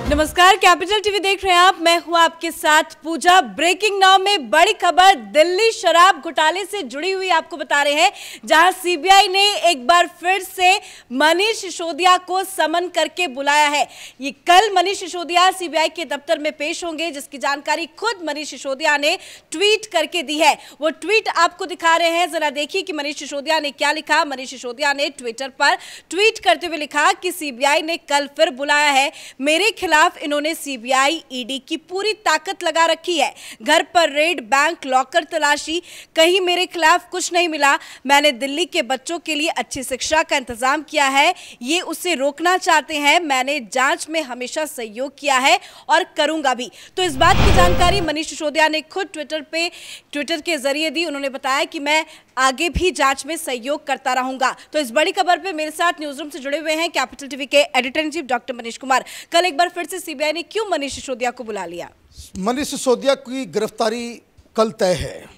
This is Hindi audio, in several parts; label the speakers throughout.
Speaker 1: नमस्कार, कैपिटल टीवी देख रहे हैं आप। मैं हूं आपके साथ पूजा। ब्रेकिंग नाउ में बड़ी खबर दिल्ली शराब घोटाले से जुड़ी हुई आपको बता रहे हैं, जहां सीबीआई ने एक बार फिर से मनीष सिसोदिया को समन करके बुलाया है। ये कल मनीष सिसोदिया सीबीआई के दफ्तर में पेश होंगे, जिसकी जानकारी खुद मनीष सिसोदिया ने ट्वीट करके दी है। वो ट्वीट आपको दिखा रहे हैं, जरा देखिए कि मनीष सिसोदिया ने क्या लिखा। मनीष सिसोदिया ने ट्विटर पर ट्वीट करते हुए लिखा कि सीबीआई ने कल फिर बुलाया है, मेरे खिलाफ इन्होंने सीबीआई ईडी की पूरी ताकत लगा रखी है। घर पर रेड, बैंक लॉकर तलाशी, कहीं मेरे खिलाफ कुछ नहीं मिला। मैंने दिल्ली के बच्चों के लिए अच्छी शिक्षा का इंतजाम किया है, ये उसे रोकना चाहते हैं। मैंने जांच में हमेशा सहयोग किया है और करूंगा भी। तो इस बात की जानकारी मनीष सिसोदिया ने खुद ट्विटर के जरिए दी। उन्होंने बताया कि मैं आगे भी जांच में सहयोग करता रहूंगा। तो इस बड़ी खबर पे मेरे साथ न्यूज रूम से जुड़े हुए हैं कैपिटल टीवी के editor in chief doctor Manish Kumar. कल एक बार फिर से सीबीआई ने क्यों मनीष सिसोदिया को बुला लिया?
Speaker 2: मनीष सिसोदिया की गिरफ्तारी कल तय है।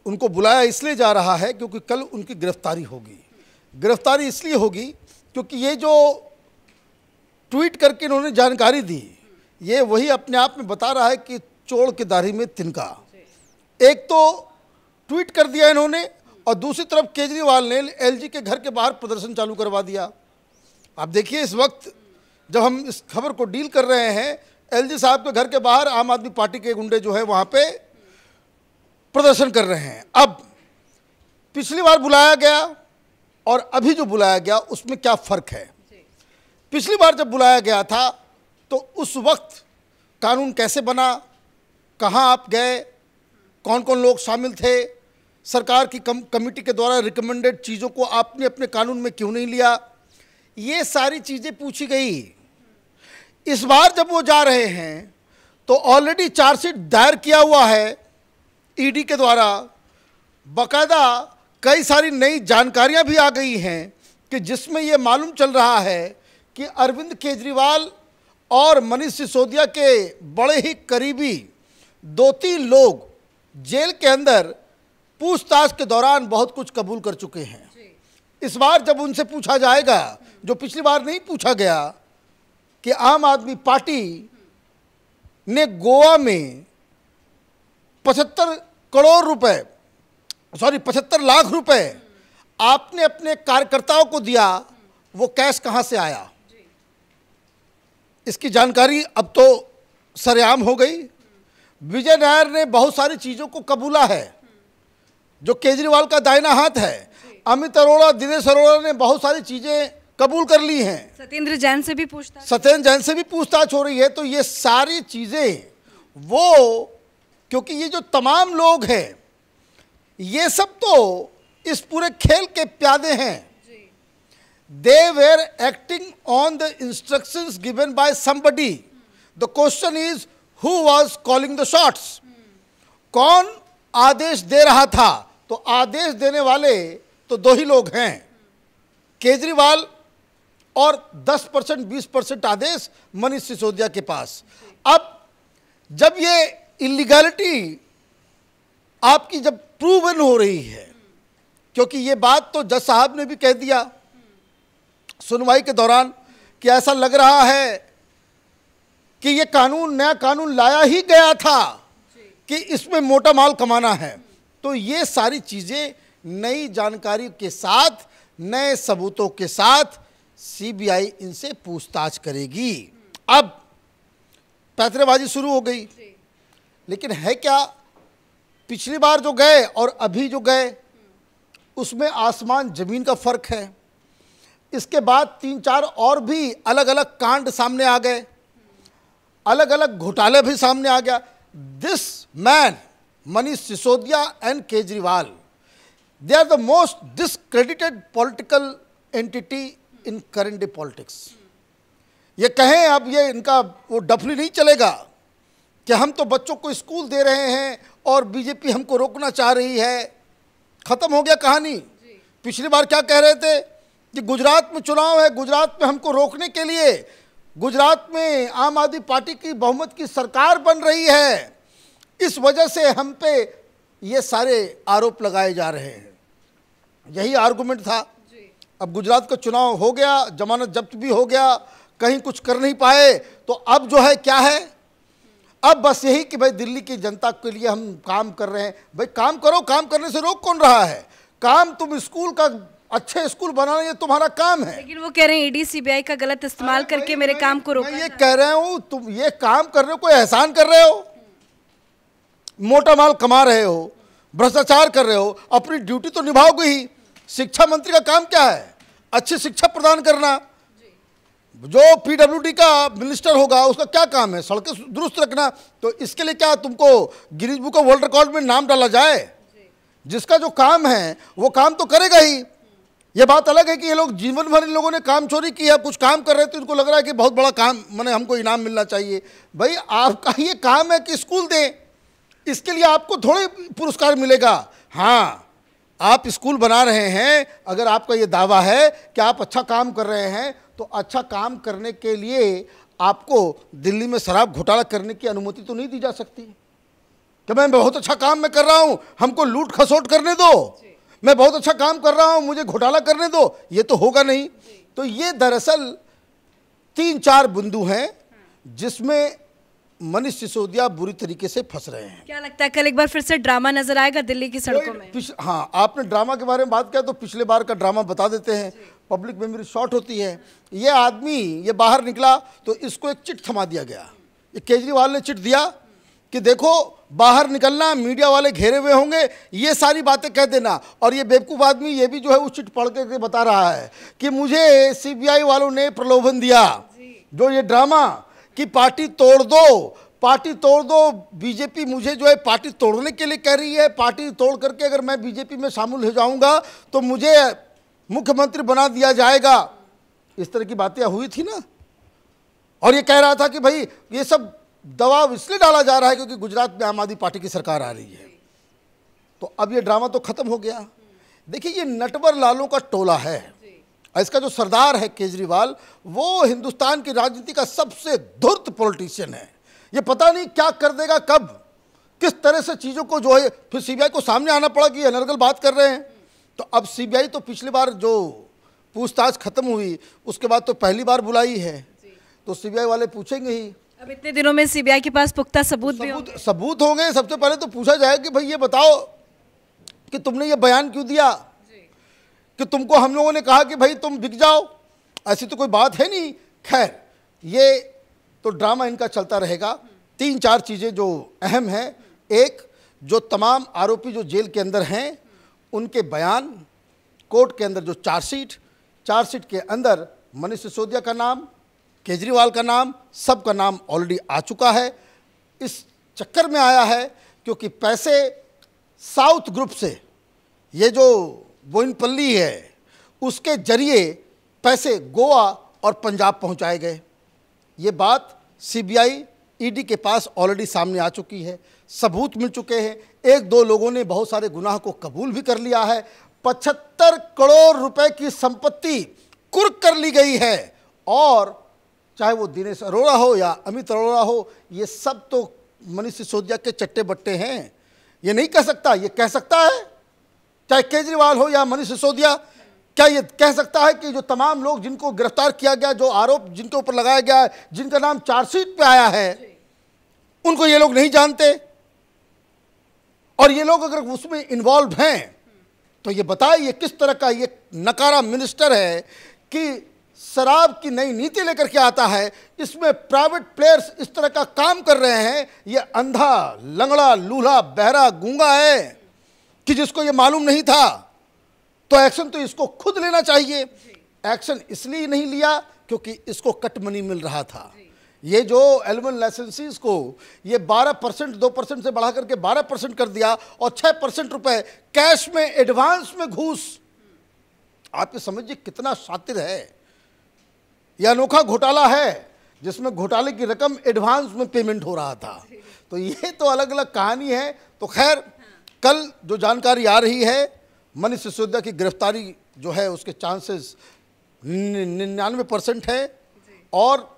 Speaker 2: उनको बुलाया इसलिए जा रहा है क्योंकि कल उनकी गिरफ्तारी होगी। गिरफ्तारी इसलिए होगी क्योंकि ये जो ट्वीट करके इन्होंने जानकारी दी, ये वही अपने आप में बता रहा है कि चोर की दाढ़ी में तिनका। एक तो ट्वीट कर दिया इन्होंने, और दूसरी तरफ केजरीवाल ने एलजी के घर के बाहर प्रदर्शन चालू करवा दिया। आप देखिए, इस वक्त जब हम इस खबर को डील कर रहे हैं, एलजी साहब के घर के बाहर आम आदमी पार्टी के गुंडे जो है वहाँ पे प्रदर्शन कर रहे हैं। अब पिछली बार बुलाया गया और अभी जो बुलाया गया उसमें क्या फ़र्क है? पिछली बार जब बुलाया गया था तो उस वक्त कानून कैसे बना, कहाँ आप गए, कौन कौन लोग शामिल थे, सरकार की कमेटी के द्वारा रिकमेंडेड चीज़ों को आपने अपने कानून में क्यों नहीं लिया, ये सारी चीज़ें पूछी गई। इस बार जब वो जा रहे हैं तो ऑलरेडी चार्जशीट दायर किया हुआ है ईडी के द्वारा। बाकायदा कई सारी नई जानकारियां भी आ गई हैं कि जिसमें ये मालूम चल रहा है कि अरविंद केजरीवाल और मनीष सिसोदिया के बड़े ही करीबी 2-3 लोग जेल के अंदर पूछताछ के दौरान बहुत कुछ कबूल कर चुके हैं। इस बार जब उनसे पूछा जाएगा, जो पिछली बार नहीं पूछा गया, कि आम आदमी पार्टी ने गोवा में 75 लाख रुपए आपने अपने कार्यकर्ताओं को दिया, वो कैश कहां से आया, इसकी जानकारी अब तो सरेआम हो गई। विजय नायर ने बहुत सारी चीज़ों को कबूला है, जो केजरीवाल का दाहिना हाथ है। अमित अरोड़ा, दिनेश अरोड़ा ने बहुत सारी चीज़ें कबूल कर ली हैं।
Speaker 1: सत्येंद्र जैन से भी
Speaker 2: पूछताछ हो रही है। तो ये सारी चीज़ें वो, क्योंकि ये जो तमाम लोग हैं, ये सब तो इस पूरे खेल के प्यादे हैं। They were acting on the instructions given by somebody. The question is, who was calling the shots? कौन आदेश दे रहा था? तो आदेश देने वाले तो 2 ही लोग हैं, केजरीवाल, और 10% 20% आदेश मनीष सिसोदिया के पास। अब जब ये इलीगैलिटी आपकी जब प्रूवन हो रही है, क्योंकि ये बात तो जज साहब ने भी कह दिया सुनवाई के दौरान कि ऐसा लग रहा है कि ये कानून, नया कानून लाया ही गया था कि इसमें मोटा माल कमाना है। तो ये सारी चीज़ें नई जानकारी के साथ, नए सबूतों के साथ सीबीआई इनसे पूछताछ करेगी। अब पैंतरेबाजी शुरू हो गई, लेकिन है क्या, पिछली बार जो गए और अभी जो गए उसमें आसमान ज़मीन का फ़र्क है। इसके बाद 3-4 और भी अलग अलग कांड सामने आ गए, अलग अलग घोटाले भी सामने आ गया। This man Manish Sisodia and Kejriwal, they are the most discredited political entity in current day politics. ये कहें अब ये इनका वो डफली नहीं चलेगा कि हम तो बच्चों को स्कूल दे रहे हैं और बीजेपी हमको रोकना चाह रही है। ख़त्म हो गया कहानी। पिछली बार क्या कह रहे थे कि गुजरात में चुनाव है, गुजरात में हमको रोकने के लिए गुजरात में आम आदमी पार्टी की बहुमत की सरकार बन रही है, इस वजह से हम पे ये सारे आरोप लगाए जा रहे हैं। यही आर्गुमेंट था। अब गुजरात का चुनाव हो गया, जमानत जब्त भी हो गया, कहीं कुछ कर नहीं पाए, तो अब जो है क्या है, अब बस यही कि भाई दिल्ली की जनता के लिए हम काम कर रहे हैं। भाई काम करो, काम करने से रोक कौन रहा है? काम तुम स्कूल का अच्छे स्कूल बनाना ये तुम्हारा काम है।
Speaker 1: लेकिन वो कह रहे हैं ईडी सीबीआई का गलत इस्तेमाल करके मेरे काम को रोका।
Speaker 2: मैं ये कह रहा हूं, तुम ये काम कर रहे हो, कोई एहसान कर रहे हो, मोटा माल कमा रहे हो, भ्रष्टाचार कर रहे हो, अपनी ड्यूटी तो निभाओगे ही। शिक्षा मंत्री का काम क्या है? अच्छी शिक्षा प्रदान करना। जो पीडब्ल्यूडी का मिनिस्टर होगा उसका क्या काम है? सड़कें दुरुस्त रखना। तो इसके लिए क्या तुमको Guinness book of world record में नाम डाला जाए? जिसका जो काम है वो काम तो करेगा ही। ये बात अलग है कि ये लोग जीवन भर इन लोगों ने काम चोरी किया, कुछ काम कर रहे हैं तो इनको लग रहा है कि बहुत बड़ा काम, माने हमको इनाम मिलना चाहिए। भाई आपका ये काम है कि स्कूल दें, इसके लिए आपको थोड़े पुरस्कार मिलेगा। हाँ, आप स्कूल बना रहे हैं, अगर आपका ये दावा है कि आप अच्छा काम कर रहे हैं, तो अच्छा काम करने के लिए आपको दिल्ली में शराब घोटाला करने की अनुमति तो नहीं दी जा सकती कि मैं बहुत अच्छा काम मैं कर रहा हूं, हमको लूट खसोट करने दो, मैं बहुत अच्छा काम कर रहा हूं, मुझे घोटाला करने दो। ये तो होगा नहीं। तो ये दरअसल 3-4 बिंदु हैं जिसमें मनीष सिसोदिया बुरी तरीके से फंस रहे हैं।
Speaker 1: क्या लगता है कल एक बार फिर से ड्रामा नजर आएगा दिल्ली की सड़कों में?
Speaker 2: हाँ, आपने ड्रामा के बारे में बात किया तो पिछले बार का ड्रामा बता देते हैं, पब्लिक मेमोरी शॉर्ट होती है। ये आदमी ये बाहर निकला तो इसको एक चिट थमा दिया गया। ये केजरीवाल ने चिट दिया कि देखो बाहर निकलना, मीडिया वाले घेरे हुए होंगे, ये सारी बातें कह देना। और ये बेवकूफ़ आदमी ये भी जो है उस चिट पढ़ के बता रहा है कि मुझे सीबीआई वालों ने प्रलोभन दिया, जो ये ड्रामा कि पार्टी तोड़ दो, पार्टी तोड़ दो, बीजेपी मुझे जो है पार्टी तोड़ने के लिए कह रही है, पार्टी तोड़ करके अगर मैं बीजेपी में शामिल हो जाऊंगा तो मुझे मुख्यमंत्री बना दिया जाएगा। इस तरह की बातें हुई थी ना। और ये कह रहा था कि भाई ये सब दबाव इसलिए डाला जा रहा है क्योंकि गुजरात में आम आदमी पार्टी की सरकार आ रही है। तो अब ये ड्रामा तो खत्म हो गया। देखिए, ये नटवर लालों का टोला है। इसका जो सरदार है केजरीवाल, वो हिंदुस्तान की राजनीति का सबसे धूर्त पॉलिटिशियन है। ये पता नहीं क्या कर देगा, कब किस तरह से चीज़ों को जो है, फिर सीबीआई को सामने आना पड़ा कि अनर्गल बात कर रहे हैं। तो अब सीबीआई तो पिछली बार जो पूछताछ खत्म हुई उसके बाद तो पहली बार बुलाई है, तो सीबीआई वाले पूछेंगे ही।
Speaker 1: अब इतने दिनों में सीबीआई के पास पुख्ता सबूत
Speaker 2: होंगे। सबसे पहले तो पूछा जाए कि भाई ये बताओ कि तुमने ये बयान क्यों दिया कि तुमको हम लोगों ने कहा कि भाई तुम बिक जाओ। ऐसी तो कोई बात है नहीं। खैर, ये तो ड्रामा इनका चलता रहेगा। 3-4 चीज़ें जो अहम हैं, एक, जो तमाम आरोपी जो जेल के अंदर हैं उनके बयान, कोर्ट के अंदर जो चार्जशीट के अंदर मनीष सिसोदिया का नाम, केजरीवाल का नाम, सबका नाम ऑलरेडी आ चुका है। इस चक्कर में आया है क्योंकि पैसे साउथ ग्रुप से, ये जो बोइनपल्ली है उसके जरिए पैसे गोवा और पंजाब पहुंचाए गए। ये बात सीबीआई ईडी के पास ऑलरेडी सामने आ चुकी है, सबूत मिल चुके हैं। 1-2 लोगों ने बहुत सारे गुनाह को कबूल भी कर लिया है। 75 करोड़ रुपए की संपत्ति कुर्क कर ली गई है। और चाहे वो दिनेश अरोड़ा हो या अमित अरोड़ा हो, ये सब तो मनीष सिसोदिया के चट्टे बट्टे हैं। ये नहीं कह सकता, ये कह सकता है, चाहे केजरीवाल हो या मनीष सिसोदिया, क्या ये कह सकता है कि जो तमाम लोग जिनको गिरफ्तार किया गया, जो आरोप जिनके ऊपर लगाया गया है, जिनका नाम चार्जशीट पे आया है, उनको ये लोग नहीं जानते? और ये लोग अगर उसमें इन्वॉल्व हैं तो ये बताए ये किस तरह का ये नकारा मिनिस्टर है कि शराब की नई नीति लेकर के आता है। इसमें प्राइवेट प्लेयर्स इस तरह का काम कर रहे हैं। ये अंधा, लंगड़ा, लूल्हा, बहरा, गूंगा है कि जिसको ये मालूम नहीं था। तो एक्शन तो इसको खुद लेना चाहिए। एक्शन इसलिए नहीं लिया क्योंकि इसको कट मनी मिल रहा था। ये जो एलिमेंट लाइसेंसीज को ये 12%, 2% से बढ़ा करके 12% कर दिया और 6% रुपए कैश में एडवांस में घूस। आप ये समझिए कितना शातिर है। यह अनोखा घोटाला है जिसमें घोटाले की रकम एडवांस में पेमेंट हो रहा था। तो ये तो अलग अलग कहानी है। तो खैर, कल जो जानकारी आ रही है, मनीष सिसोदिया की गिरफ्तारी जो है उसके चांसेस 99% है। और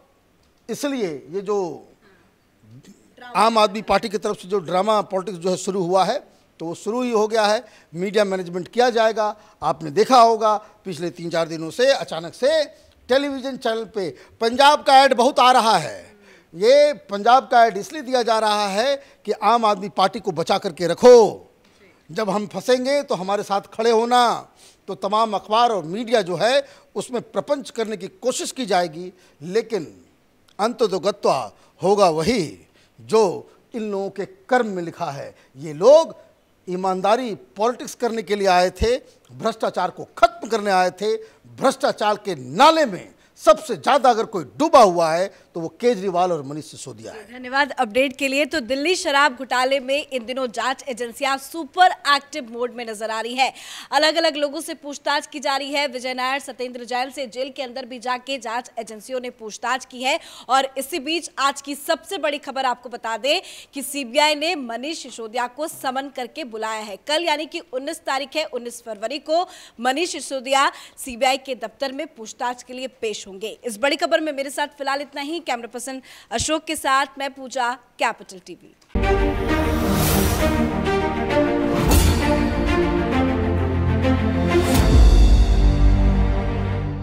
Speaker 2: इसलिए ये जो आम आदमी पार्टी की तरफ से जो ड्रामा पॉलिटिक्स जो है शुरू हुआ है, तो वो शुरू ही हो गया है। मीडिया मैनेजमेंट किया जाएगा। आपने देखा होगा पिछले 3-4 दिनों से अचानक से टेलीविज़न चैनल पे पंजाब का ऐड बहुत आ रहा है ये पंजाब का ऐड इसलिए दिया जा रहा है कि आम आदमी पार्टी को बचा करके रखो, जब हम फंसेंगे तो हमारे साथ खड़े होना। तो तमाम अखबार और मीडिया जो है उसमें प्रपंच करने की कोशिश की जाएगी, लेकिन अंततोगत्वा होगा वही जो इन लोगों के कर्म में लिखा है। ये लोग ईमानदारी पॉलिटिक्स करने के लिए आए थे, भ्रष्टाचार को खत्म करने आए थे। भ्रष्टाचार के नाले में सबसे ज्यादा अगर कोई डूबा हुआ है तो वो केजरीवाल और मनीष सिसोदिया है।
Speaker 1: धन्यवाद अपडेट के लिए। तो दिल्ली शराब घोटाले में इन दिनों जांच एजेंसियां सुपर एक्टिव मोड में नजर आ रही है। अलग अलग लोगों से पूछताछ की जा रही है। विजय नायर, सत्येंद्र जैन से जेल के अंदर भी जाके जांच एजेंसियों ने पूछताछ की है। और इसी बीच आज की सबसे बड़ी खबर आपको बता दें कि सीबीआई ने मनीष सिसोदिया को समन करके बुलाया है। कल यानी कि 19 तारीख है, 19 फरवरी को मनीष सिसोदिया सीबीआई के दफ्तर में पूछताछ के लिए पेश होंगे। इस बड़ी खबर में मेरे साथ फिलहाल इतना ही। कैमरा पर्सन अशोक के साथ मैं पूजा, कैपिटल टीवी।